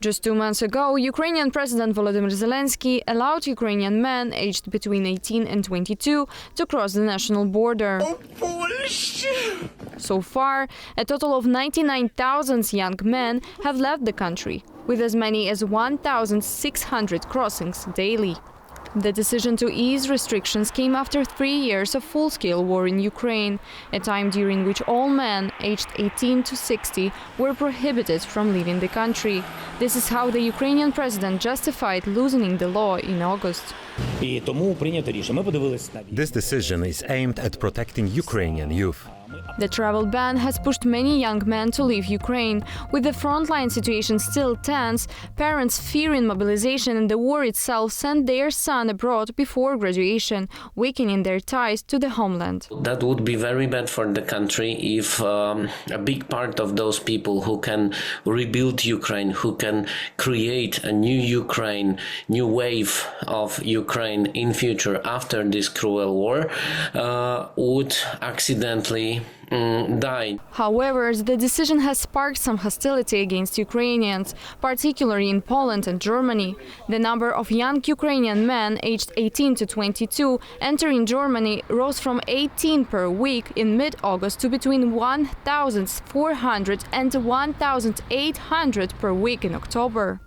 Just 2 months ago, Ukrainian President Volodymyr Zelenskyy allowed Ukrainian men aged between 18 and 22 to cross the national border. So far, a total of 99,000 young men have left the country, with as many as 1,600 crossings daily. The decision to ease restrictions came after 3 years of full-scale war in Ukraine, a time during which all men aged 18 to 60 were prohibited from leaving the country. This is how the Ukrainian president justified loosening the law in August. This decision is aimed at protecting Ukrainian youth. The travel ban has pushed many young men to leave Ukraine. With the frontline situation still tense, parents fearing mobilization and the war itself sent their son abroad before graduation, weakening their ties to the homeland. That would be very bad for the country if a big part of those people who can rebuild Ukraine, who can create a new Ukraine, new wave of Ukraine in future after this cruel war, would accidentally die. However, the decision has sparked some hostility against Ukrainians, particularly in Poland and Germany. The number of young Ukrainian men aged 18 to 22 entering Germany rose from 18 per week in mid-August to between 1,400 and 1,800 per week in October.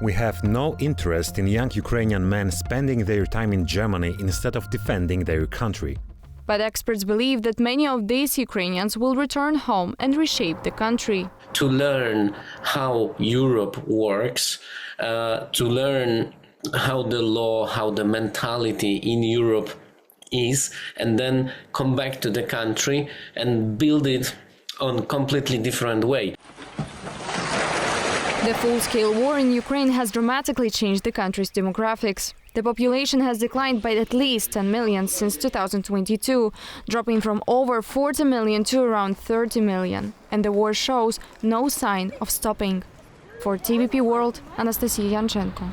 We have no interest in young Ukrainian men spending their time in Germany instead of defending their country. But experts believe that many of these Ukrainians will return home and reshape the country. To learn how Europe works, to learn how the law, how the mentality in Europe is, and then come back to the country and build it on a completely different way. The full-scale war in Ukraine has dramatically changed the country's demographics. The population has declined by at least 10 million since 2022, dropping from over 40 million to around 30 million. And the war shows no sign of stopping. For TVP World, Anastasia Yanchenko.